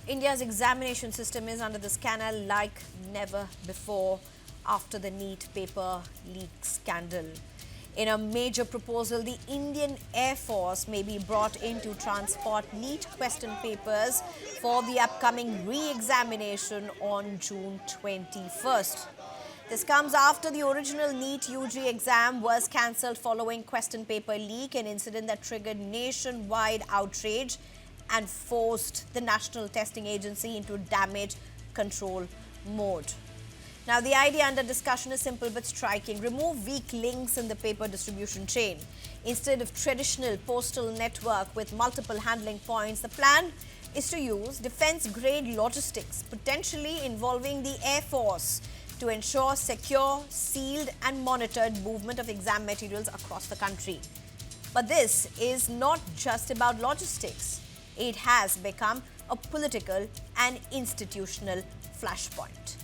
India's examination system is under the scanner like never before after the NEET paper leak scandal. In a major proposal, the Indian Air Force may be brought in to transport NEET question papers for the upcoming re-examination on June 21st. This comes after the original NEET-UG exam was cancelled following question paper leak, an incident that triggered nationwide outrage and forced the National Testing Agency into damage control mode. Now, the idea under discussion is simple but striking. Remove weak links in the paper distribution chain. Instead of traditional postal network with multiple handling points, the plan is to use defense-grade logistics, potentially involving the Air Force, to ensure secure, sealed and monitored movement of exam materials across the country. But this is not just about logistics. It has become a political and institutional flashpoint.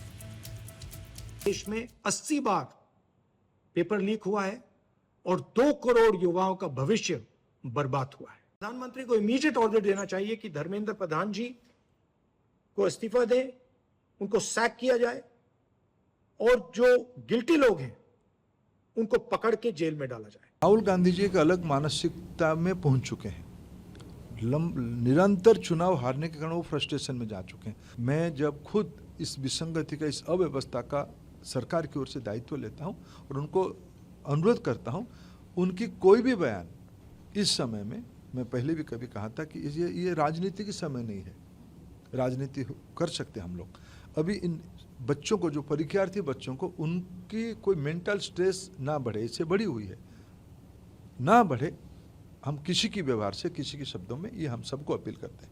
देश में 80 बार paper leak हुआ है और 2 करोड़ युवाओं का भविष्य बर्बाद हुआ है। प्रधानमंत्री को इमीडिएट ऑर्डर देना चाहिए कि धर्मेंद्र प्रधान जी को इस्तीफा दें, उनको सैक किया जाए और जो गिल्टी लोग हैं उनको पकड़ के जेल में डाला जाए। राहुल गांधी जी एक अलग मानसिकता में पहुंच चुके हैं। निरंतर चुनाव हारने के कारण वो फ्रस्ट्रेशन में जा चुके हैं। मैं जब खुद इस विसंगति का, इस अव्यवस्था का सरकार की ओर से दायित्व लेता हूं और उनको अनुरोध करता हूं, उनकी कोई भी बयान इस समय में, मैं पहले भी कभी कहा था कि ये राजनीति की समय नहीं है। राजनीति कर सकते हम लोग। अभी इन बच्चों को, जो परीक्षार्थी बच्चों को, उनकी कोई मेंटल स्ट्रेस ना बढ़े, इससे बढ़ी हुई है, ना बढ़े। हम किसी की व्यवहार से, किसी के शब्दों में, ये हम सबको अपील करते हैं।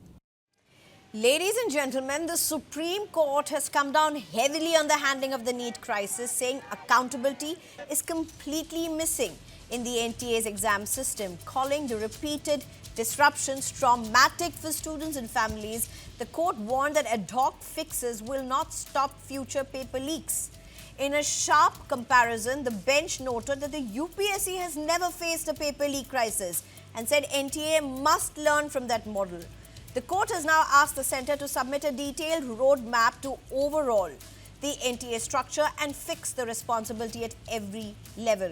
Ladies and gentlemen, the Supreme Court has come down heavily on the handling of the NEET crisis, saying accountability is completely missing in the NTA's exam system, calling the repeated disruptions traumatic for students and families. The court warned that ad hoc fixes will not stop future paper leaks. In a sharp comparison, the bench noted that the UPSC has never faced a paper leak crisis and said NTA must learn from that model. The court has now asked the centre to submit a detailed roadmap to overhaul the NTA structure and fix the responsibility at every level.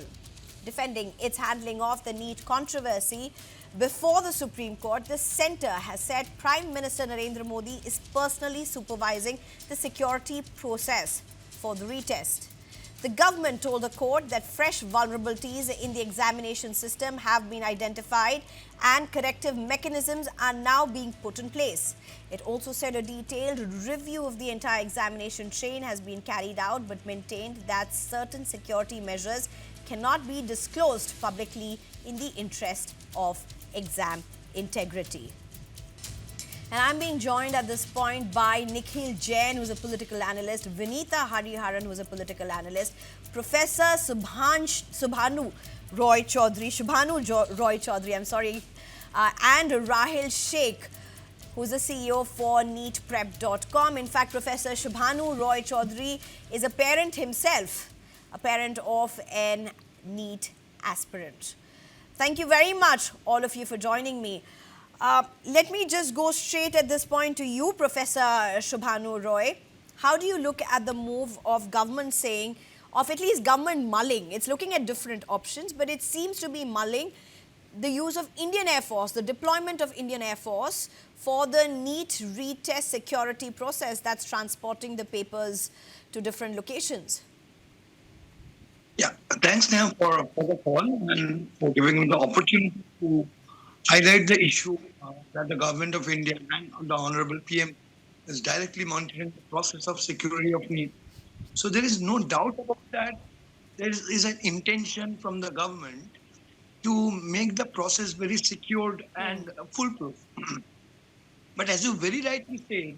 Defending its handling of the NEET controversy before the Supreme Court, the centre has said Prime Minister Narendra Modi is personally supervising the security process for the retest. The government told the court that fresh vulnerabilities in the examination system have been identified and corrective mechanisms are now being put in place. It also said a detailed review of the entire examination chain has been carried out, but maintained that certain security measures cannot be disclosed publicly in the interest of exam integrity. And I'm being joined at this point by Nikhil Jain, who's a political analyst, Vinita Hariharan, who's a political analyst, Professor Shubhanu Roy Chaudhary, and Rahil Sheikh, who's the CEO for NEETprep.com. In fact, Professor Shubhanu Roy Chaudhary is a parent himself, a parent of an NEET aspirant. Thank you very much, all of you, for joining me. Let me just go straight at this point to you, Professor Shubhanu Roy. How do you look at the move of government saying, of at least government mulling? It's looking at different options, but it seems to be mulling the use of Indian Air Force, the deployment of Indian Air Force for the NEET retest security process that's transporting the papers to different locations. Yeah, thanks, Neha, for the call and for giving me the opportunity to highlight the issue that the government of India and the Honorable PM is directly monitoring the process of security of NEET. So there is no doubt about that. There is an intention from the government to make the process very secured and foolproof. But as you very rightly said,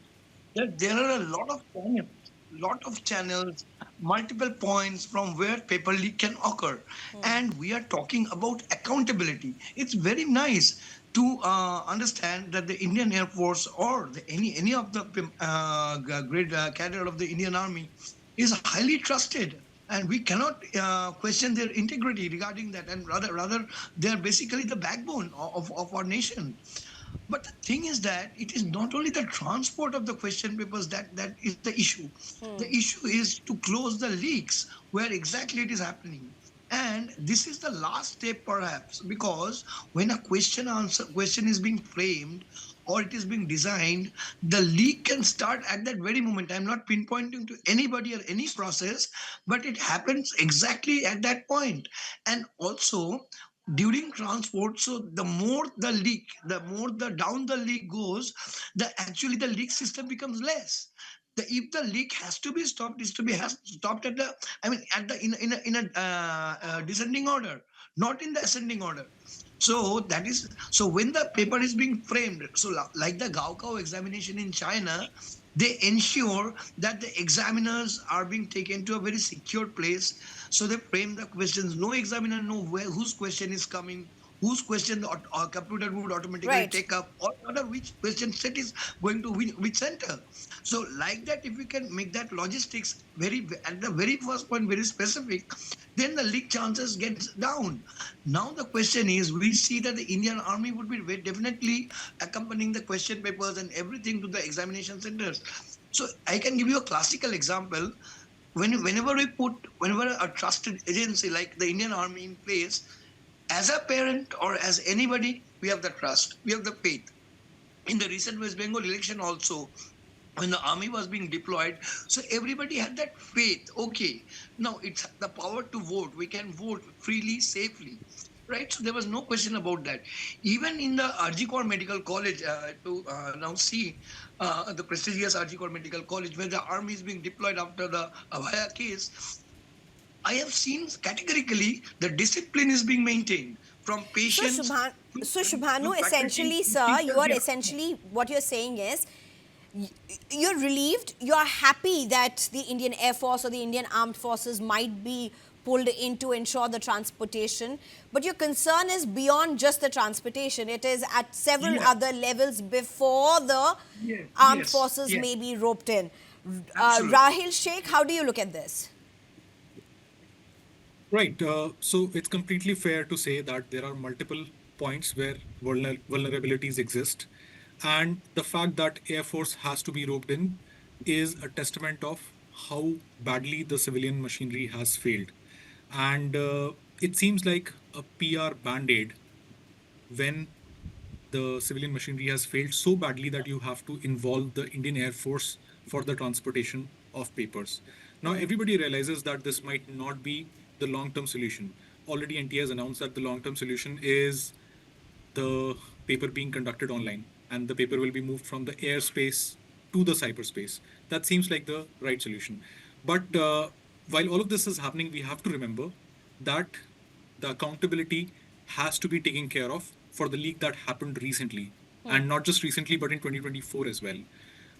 that there are a lot of channels, multiple points from where paper leak can occur. And we are talking about accountability. It's very nice to understand that the Indian Air Force or any of the great cadre of the Indian Army is highly trusted, and we cannot question their integrity regarding that. And rather, they are basically the backbone of our nation. But the thing is that it is not only the transport of the question papers that is the issue. The issue is to close the leaks where exactly it is happening. And this is the last step perhaps, because when a question is being framed or it is being designed, the leak can start at that very moment. I'm not pinpointing to anybody or any process, but it happens exactly at that point. And also during transport, so the more the leak, the more the down the leak goes, the actually the leak system becomes less. If the leak has to be stopped, is to be has stopped at the, I mean, at the in a descending order, not in the ascending order. So that is, so when the paper is being framed, so like the Gaokao examination in China, they ensure that the examiners are being taken to a very secure place. So they frame the questions. No examiner know where whose question is coming, whose question the computer would automatically Right. take up, or rather which question set is going to which center. So like that, if we can make that logistics very at the very first point very specific, then the leak chances gets down. Now the question is, we see that the Indian Army would be definitely accompanying the question papers and everything to the examination centers. So I can give you a classical example. Whenever a trusted agency like the Indian Army in place, as a parent or as anybody, we have the trust, we have the faith. In the recent West Bengal election also, when the army was being deployed, so everybody had that faith. Okay, now it's the power to vote. We can vote freely, safely, right? So there was no question about that. Even in the RG Kor Medical College, to now see the prestigious RG Kor Medical College, where the army is being deployed after the Abhaya case, I have seen categorically the discipline is being maintained from So, patients to Shubhanu, faculty essentially, to sir, you teachers. are Yeah. essentially, what you're saying is, you're relieved, you're happy that the Indian Air Force or the Indian Armed Forces might be pulled in to ensure the transportation, but your concern is beyond just the transportation. It is at several Yes, other levels before the yes, armed yes, forces yes, may be roped in. absolutely. Rahil Sheikh, how do you look at this? Right. So it's completely fair to say that there are multiple points where vulnerabilities exist. And the fact that Air Force has to be roped in is a testament of how badly the civilian machinery has failed. And it seems like a PR band-aid when the civilian machinery has failed so badly that you have to involve the Indian Air Force for the transportation of papers. Now, everybody realizes that this might not be the long term solution. Already, NTA has announced that the long term solution is the paper being conducted online and the paper will be moved from the airspace to the cyberspace. That seems like the right solution. But while all of this is happening, we have to remember that the accountability has to be taken care of for the leak that happened recently. And not just recently, but in 2024 as well.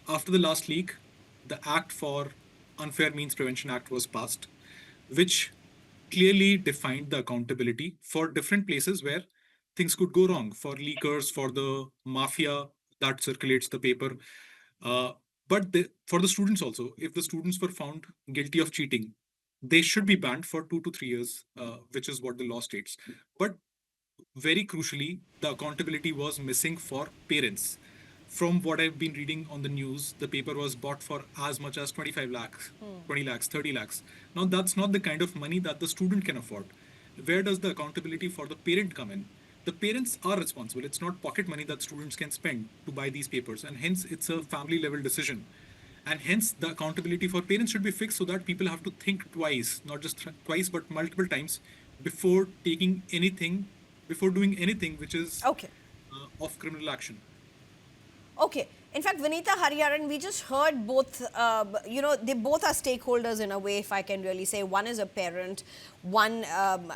After the last leak, the Act for Unfair Means Prevention Act was passed, which clearly defined the accountability for different places where things could go wrong, for leakers, for the mafia that circulates the paper. Uh, but for the students also, if the students were found guilty of cheating, they should be banned for 2 to 3 years, which is what the law states. But very crucially, the accountability was missing for parents. From what I've been reading on the news, the paper was bought for as much as 25 lakhs, 20 lakhs, 30 lakhs. Now, that's not the kind of money that the student can afford. Where does the accountability for the parent come in? The parents are responsible. It's not pocket money that students can spend to buy these papers, and hence it's a family level decision. And hence the accountability for parents should be fixed so that people have to think twice, not just twice, but multiple times before taking anything, before doing anything which is Okay. of criminal action. Okay. In fact, Vinita Hariharan, we just heard both, they both are stakeholders in a way, if I can really say. One is a parent, one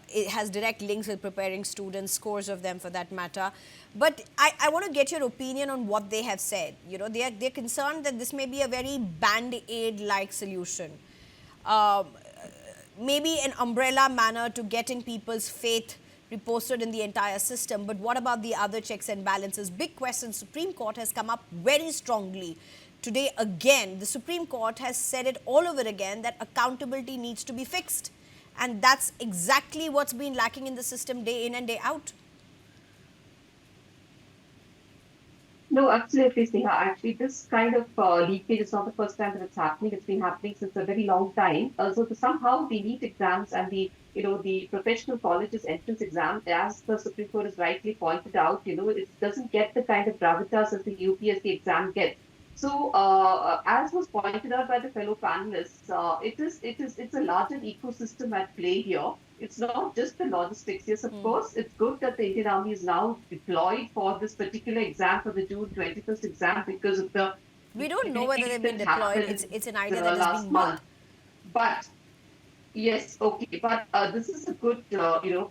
it has direct links with preparing students, scores of them for that matter. But I want to get your opinion on what they have said. You know, they're concerned that this may be a very band-aid-like solution. Um, Maybe an umbrella manner to getting people's faith reposted in the entire system. But what about the other checks and balances? Big question. Supreme Court has come up very strongly. Today, again, the Supreme Court has said it all over again that accountability needs to be fixed. And that's exactly what's been lacking in the system day in and day out. No, absolutely, Sneha. Actually, this kind of leakage is not the first time that it's happening. It's been happening since a very long time. Somehow the NEET exams and the professional colleges entrance exam, as the Supreme Court has rightly pointed out, it doesn't get the kind of gravitas as the UPSC exam gets. So, as was pointed out by the fellow panelists, it's a larger ecosystem at play here. It's not just the logistics. Yes, of course, it's good that the Indian Army is now deployed for this particular exam, for the June 21st exam, because of the We don't know whether they've been that deployed. happened It's an idea that is last being month. mocked. But yes, okay, but this is a good,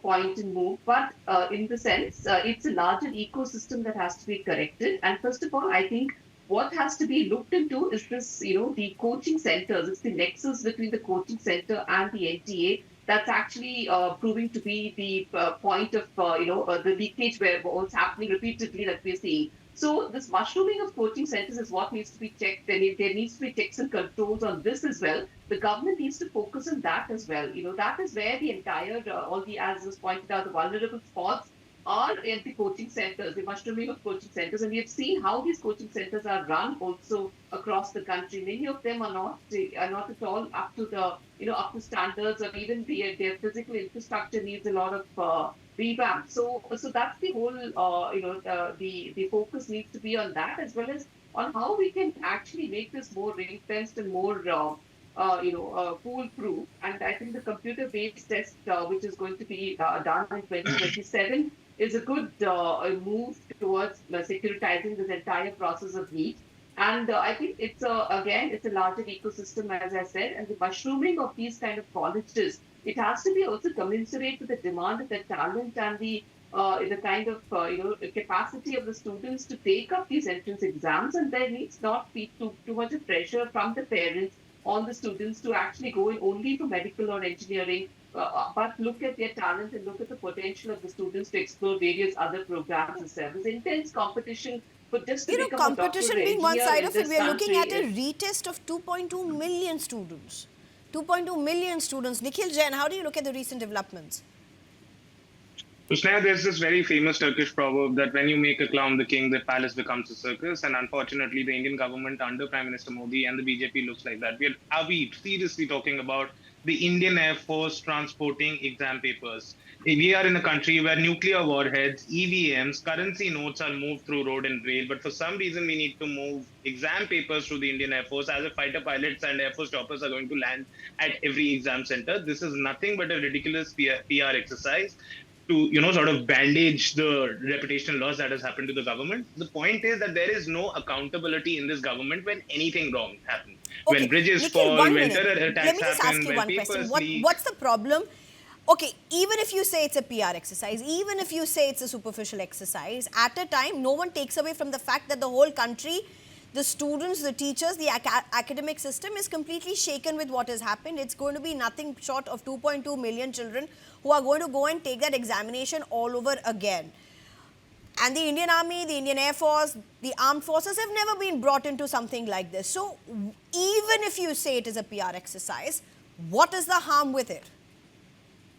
point and move. But in the sense, it's a larger ecosystem that has to be corrected. And first of all, I think what has to be looked into is this, the coaching centers. It's the nexus between the coaching center and the NTA that's actually proving to be the point of, the leakage where what's happening repeatedly that we're seeing. So this mushrooming of coaching centers is what needs to be checked. There needs to be checks and controls on this as well. The government needs to focus on that as well. That is where the entire, as was pointed out, the vulnerable spots are in the coaching centers, the mushrooming of coaching centers. And we have seen how these coaching centers are run also across the country. Many of them are not at all up to up to standards, or even their physical infrastructure needs a lot of revamp. So that's the whole, the focus needs to be on that, as well as on how we can actually make this more ring-fenced and more, foolproof. And I think the computer-based test, which is going to be done in 2027, is a good move towards securitizing this entire process of NEET. And I think it's a larger ecosystem, as I said, and the mushrooming of these kind of colleges, it has to be also commensurate with the demand, the talent, and the kind of capacity of the students to take up these entrance exams. And there needs not be too much of pressure from the parents on the students to actually go in only for medical or engineering, but look at their talent and look at the potential of the students to explore various other programs and services. Intense competition for just to become a doctor or competition being one engineer side in of it, this we are looking at country a retest of 2.2 million students. 2.2 million students. Nikhil Jain, how do you look at the recent developments? So, Sneha, there's this very famous Turkish proverb that when you make a clown the king, the palace becomes a circus. And unfortunately, the Indian government under Prime Minister Modi and the BJP looks like that. Are we seriously talking about the Indian Air Force transporting exam papers? We are in a country where nuclear warheads, EVMs, currency notes are moved through road and rail. But for some reason, we need to move exam papers through the Indian Air Force, as if fighter pilots and Air Force choppers are going to land at every exam center. This is nothing but a ridiculous PR exercise to, sort of bandage the reputational loss that has happened to the government. The point is that there is no accountability in this government when anything wrong happens. Okay, When bridges Nikhil, fall, 1 when minute. terror attacks Let me just happen, ask you when one papers question. leak. What's the problem? Okay, even if you say it's a PR exercise, even if you say it's a superficial exercise, at a time, no one takes away from the fact that the whole country, the students, the teachers, the academic system is completely shaken with what has happened. It's going to be nothing short of 2.2 million children who are going to go and take that examination all over again. And the Indian Army, the Indian Air Force, the armed forces have never been brought into something like this. So even if you say it is a PR exercise, what is the harm with it?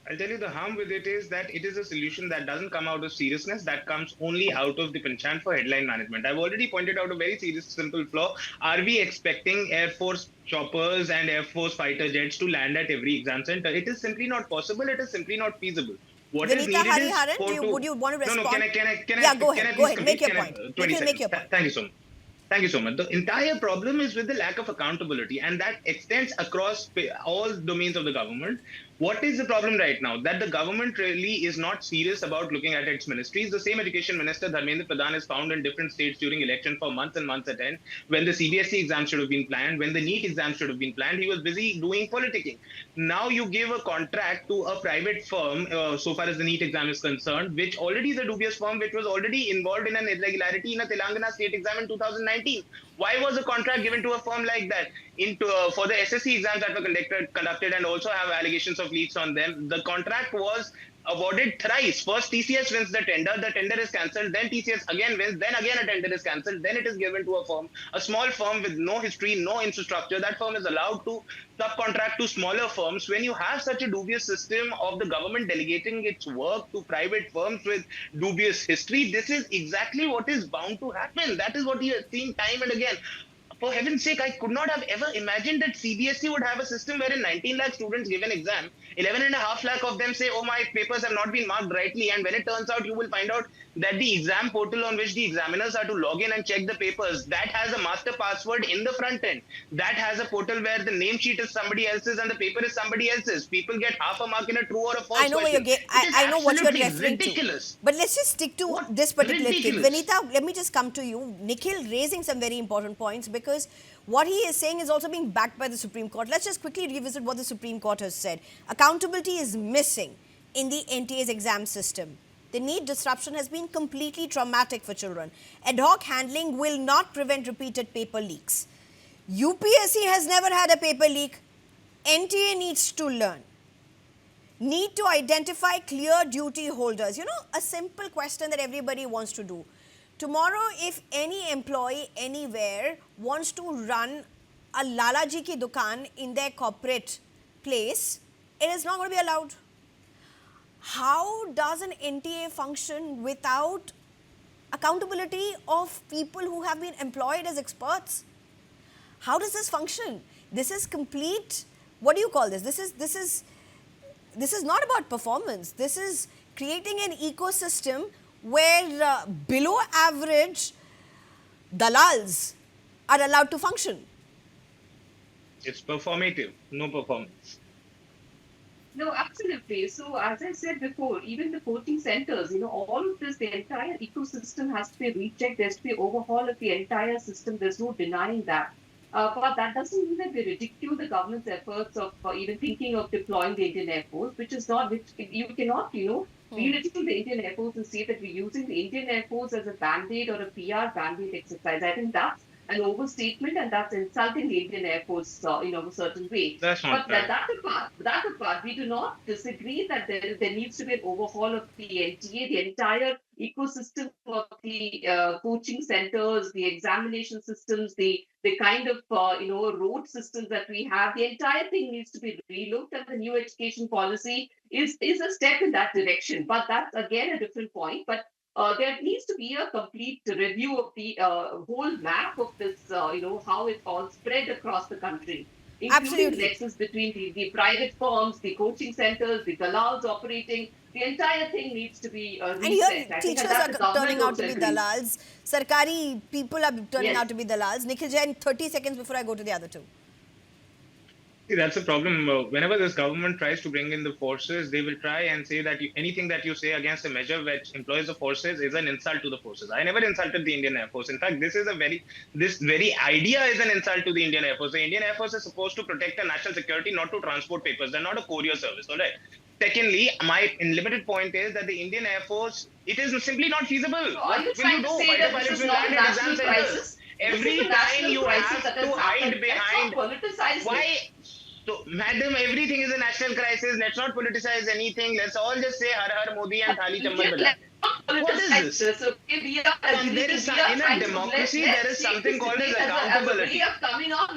I'll tell you the harm with it is that it is a solution that doesn't come out of seriousness, that comes only out of the penchant for headline management. I've already pointed out a very serious, simple flaw. Are we expecting Air Force choppers and Air Force fighter jets to land at every exam center? It is simply not possible. It is simply not feasible. What is Vinita needed is Hariharan, would you want to respond? No, can I Yeah, go ahead. Go ahead. Make your complete? point. 20 Nikhil, make your seconds. point. Thank you so much. Thank you so much. The entire problem is with the lack of accountability, and that extends across all domains of the government. What is the problem right now? That the government really is not serious about looking at its ministries. The same education minister, Dharmendra Pradhan, is found in different states during election for months and months at end. When the CBSE exam should have been planned, when the NEET exam should have been planned, he was busy doing politicking. Now you give a contract to a private firm, so far as the NEET exam is concerned, which already is a dubious firm, which was already involved in an irregularity in a Telangana state exam in 2019. Why was a contract given to a firm like that? For the SSC exams that were conducted and also have allegations of leaks on them, the contract was awarded thrice. First, TCS wins the tender is cancelled, then TCS again wins, then again a tender is cancelled, then it is given to a firm, a small firm with no history, no infrastructure. That firm is allowed to subcontract to smaller firms. When you have such a dubious system of the government delegating its work to private firms with dubious history, this is exactly what is bound to happen. That is what we are seeing time and again. For heaven's sake, I could not have ever imagined that CBSE would have a system wherein 19 lakh students give an exam, 11.5 lakh of them say, oh, my papers have not been marked rightly. And when it turns out, you will find out that the exam portal on which the examiners are to log in and check the papers, that has a master password in the front end. That has a portal where the name sheet is somebody else's and the paper is somebody else's. People get half a mark in a true or a false I know question. I know what you're referring ridiculous. to. But let's just stick to What? this particular case. Ridiculous. Vanita, let me just come to you. Nikhil raising some very important points because what he is saying is also being backed by the Supreme Court. Let's just quickly revisit what the Supreme Court has said. Accountability is missing in the NTA's exam system. The NEET disruption has been completely traumatic for children. Ad hoc handling will not prevent repeated paper leaks. UPSC has never had a paper leak. NTA needs to learn. Need to identify clear duty holders. You know, a simple question that everybody wants to do. Tomorrow, if any employee anywhere wants to run a Lalaji ki dukan in their corporate place, it is not going to be allowed. How does an NTA function without accountability of people who have been employed as experts? How does this function? This is complete, what do you call this? This is not about performance. This is creating an ecosystem where below average dalals are allowed to function. It's performative, no performance. No, absolutely. So as I said before, even the coaching centers, all of this, the entire ecosystem has to be rechecked. There has to be overhaul of the entire system. There's no denying that. But that doesn't mean that we ridicule the government's efforts of even thinking of deploying the Indian Air Force, which you cannot, ridicule the Indian Air Force and say that we're using the Indian Air Force as a band-aid or a PR band-aid exercise. I think that's an overstatement and that's insulting the Indian Air Force, in a certain way. That's not but that apart, we do not disagree that there needs to be an overhaul of the NTA, the entire ecosystem of the coaching centers, the examination systems, the kind of road systems that we have. The entire thing needs to be relooked, and the new education policy is a step in that direction. But that's again a different point. But there needs to be a complete review of the whole map of this, how it all spread across the country, including the nexus between the private firms, the coaching centers, the dalals operating. The entire thing needs to be reset. And here teachers are turning out to be dalals. Sarkari people are turning out to be dalals. Nikhil Jain, 30 seconds before I go to the other two. See, that's the problem. Whenever this government tries to bring in the forces, they will try and say that anything that you say against a measure which employs the forces is an insult to the forces. I never insulted the Indian Air Force. In fact, this very idea is an insult to the Indian Air Force. The Indian Air Force is supposed to protect the national security, not to transport papers. They're not a courier service, all right? Secondly, my limited point is that the Indian Air Force, it is simply not feasible. So what will you do? Fighter pilots will land at exam centers. Every time you have to hide behind why? So, madam, everything is a national crisis. Let's not politicize anything. Let's all just say Har Har Modi and Thali Chambal Bajao. What is this? In a democracy, there is something called as accountability.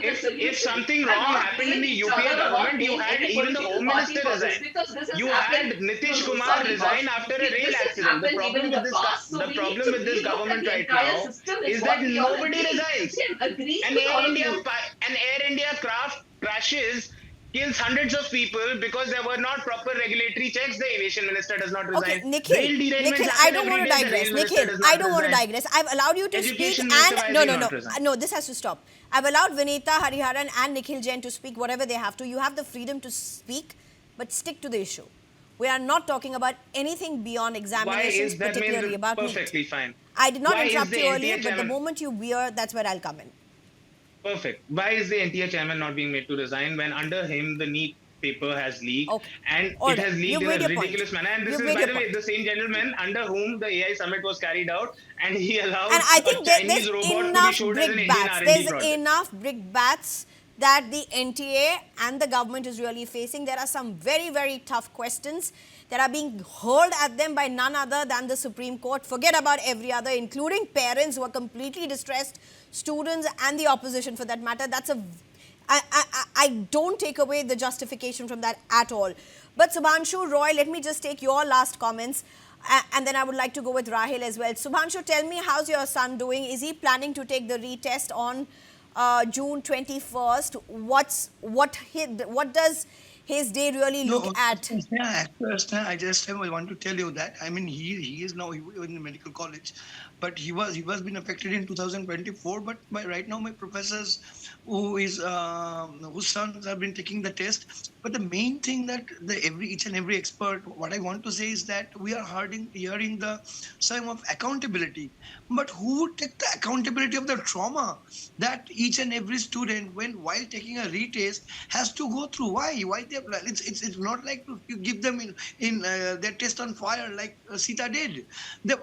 If something wrong happened in the UPA government, you had even the Home Minister resign. You had Nitish Kumar resign after a rail accident. The problem with this government right now is that nobody resigns. An Air India craft crashes, kills hundreds of people because there were not proper regulatory checks. The aviation minister does not resign. Okay, Nikhil, I don't want to digress. Nikhil, I don't want to digress. I've allowed you to speak and no, this has to stop. I've allowed Vinita Hariharan and Nikhil Jain to speak whatever they have to. You have the freedom to speak, but stick to the issue. We are not talking about anything beyond examinations, particularly about perfectly fine. I did not interrupt you earlier, but the moment you veer, that's where I'll come in. Perfect. Why is the NTA chairman not being made to resign when under him the NEET paper has leaked and it has leaked in a ridiculous manner? And this is, by the way, the same gentleman under whom the AI summit was carried out, and he allowed and I think a Chinese robot to be showed as an Indian R&D There's product. enough brickbats that the NTA and the government is really facing. There are some very, very tough questions that are being hurled at them by none other than the Supreme Court. Forget about every other, including parents who are completely distressed, students and the opposition for that matter. I don't take away the justification from that at all. But Subhanshu, Roy, let me just take your last comments. And then I would like to go with Rahil as well. Subhanshu, tell me, how's your son doing? Is he planning to take the retest on June 21st? What does his day really look at? Yeah, at first, I want to tell you that. I mean, he is now in the medical college, but he was been affected in 2024. But right now, my professors, whose sons have been taking the test. But the main thing that each and every expert, what I want to say is that we are hearing the same of accountability. But who would take the accountability of the trauma that each and every student, while taking a retest, has to go through? Why they? It's not like you give them in their test on fire like Sita did.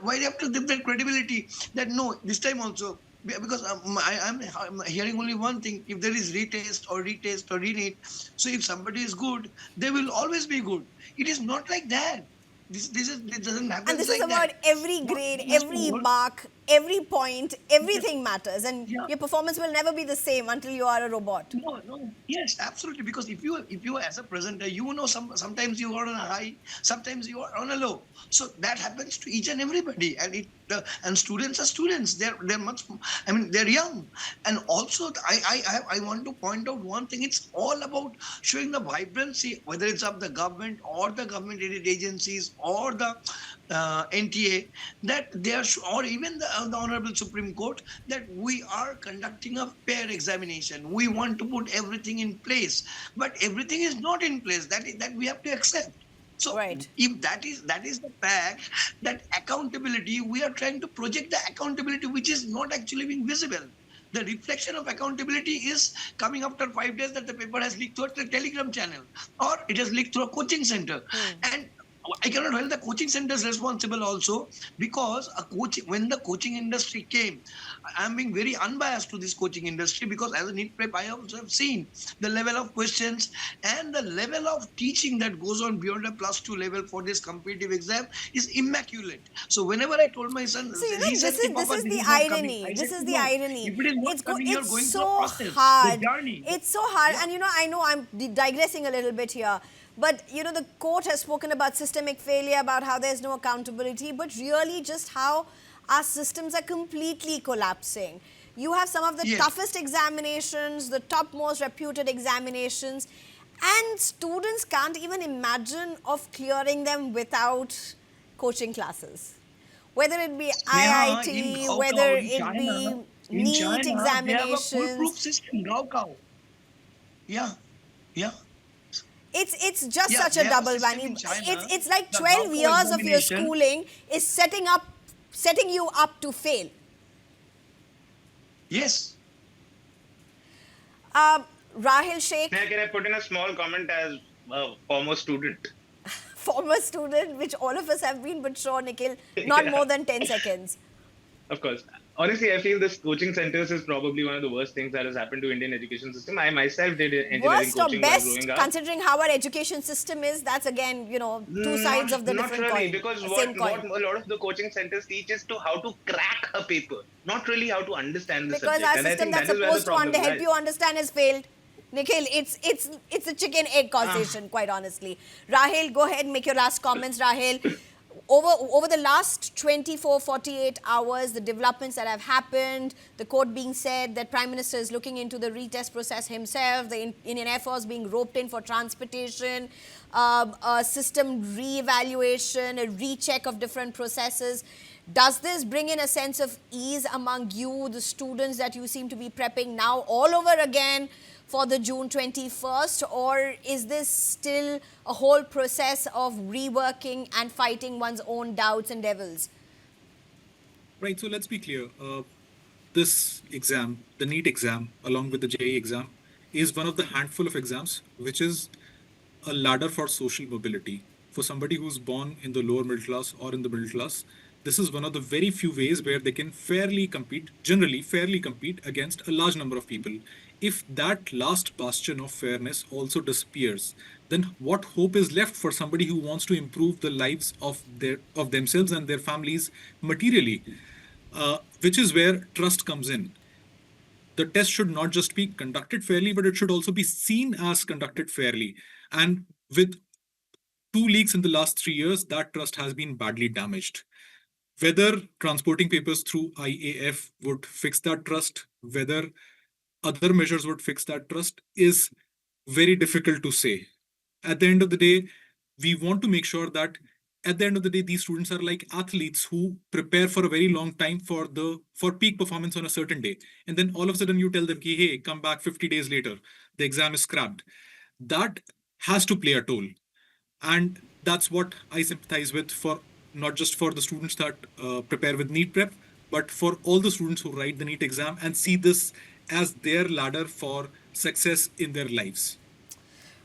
Why they have to give that credibility that no, this time also? Because I'm hearing only one thing: if there is retest or Re-Neet, so if somebody is good, they will always be good. It is not like that. It doesn't happen. And this like is about that. every grade, every mark, every point, everything matters, and your performance will never be the same until you are a robot. No, yes, absolutely. Because if you as a presenter, sometimes you are on a high, sometimes you are on a low. So that happens to each and everybody, and students are students. They're much. I mean, they're young, and also I want to point out one thing. It's all about showing the vibrancy, whether it's of the government or the government-aided agencies or the NTA, that they are, or even the Honorable Supreme Court, that we are conducting a fair examination. We want to put everything in place, but everything is not in place. That we have to accept. So if that is the fact, that accountability, we are trying to project the accountability which is not actually being visible. The reflection of accountability is coming after 5 days that the paper has leaked through a Telegram channel, or it has leaked through a coaching center. And I cannot hold the coaching centers responsible also, because when the coaching industry came, I am being very unbiased to this coaching industry, because as a NEET prep, I also have seen the level of questions and the level of teaching that goes on beyond a +2 level for this competitive exam is immaculate. So whenever I told my son, so, this is the irony. This is the irony. If it is not coming, you're going through a process, hard. the journey. It's so hard. And I know I'm digressing a little bit here. But, the court has spoken about systemic failure, about how there's no accountability, but really just how our systems are completely collapsing. You have some of the toughest examinations, the topmost reputed examinations, and students can't even imagine of clearing them without coaching classes. Whether it be IIT, whether it be NEET examinations. They have a foolproof system, Yeah. It's just such a double whammy. It's like 12 years of your schooling is setting you up to fail. Yes. Rahil Sheikh. Can I put in a small comment as a former student? Former student, which all of us have been, but sure, Nikhil, not more than 10 seconds. Of course. Honestly, I feel this coaching centers is probably one of the worst things that has happened to Indian education system. I myself did engineering coaching while growing up. Considering how our education system is, that's again, two sides of the different coin. Not really, because what a lot of the coaching centers teach is how to crack a paper, not really how to understand the subject. Because our system that's supposed to help you understand has failed. Nikhil, it's a chicken-egg causation, quite honestly. Rahil, go ahead, make your last comments, Rahil. Over the last 24, 48 hours, the developments that have happened, the court being said that Prime Minister is looking into the retest process himself, the Indian Air Force being roped in for transportation, a system re-evaluation, a recheck of different processes. Does this bring in a sense of ease among you, the students that you seem to be prepping now all over again for the June 21st, or is this still a whole process of reworking and fighting one's own doubts and devils? Right, so let's be clear. This exam, the NEET exam, along with the JEE exam, is one of the handful of exams which is a ladder for social mobility. For somebody who's born in the lower middle class or in the middle class, this is one of the very few ways where they can generally fairly compete against a large number of people. If that last bastion of fairness also disappears, then what hope is left for somebody who wants to improve the lives of themselves and their families materially? Which is where trust comes in. The test should not just be conducted fairly, but it should also be seen as conducted fairly. And with two leaks in the last 3 years, that trust has been badly damaged. Whether transporting papers through IAF would fix that trust, whether other measures would fix that trust, is very difficult to say. At the end of the day, we want to make sure that at the end of the day, these students are like athletes who prepare for a very long time for peak performance on a certain day. And then all of a sudden you tell them, hey, come back 50 days later, the exam is scrapped. That has to play a toll. And that's what I sympathize with, for not just for the students that prepare with NEET prep, but for all the students who write the NEET exam and see this as their ladder for success in their lives.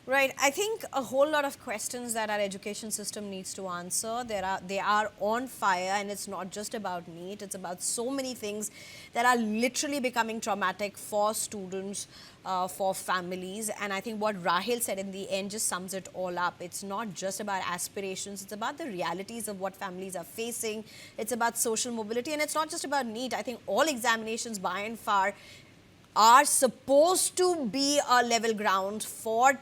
Right. I think a whole lot of questions that our education system needs to answer. They are on fire, and it's not just about NEET. It's about so many things that are literally becoming traumatic for students, for families. And I think what Rahil said in the end just sums it all up. It's not just about aspirations. It's about the realities of what families are facing. It's about social mobility, and it's not just about NEET. I think all examinations by and far are supposed to be a level ground for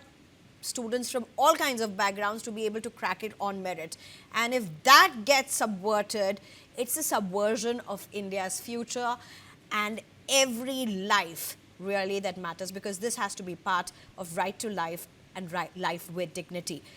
students from all kinds of backgrounds to be able to crack it on merit. And if that gets subverted, it's a subversion of India's future and every life really that matters, because this has to be part of right to life and life with dignity.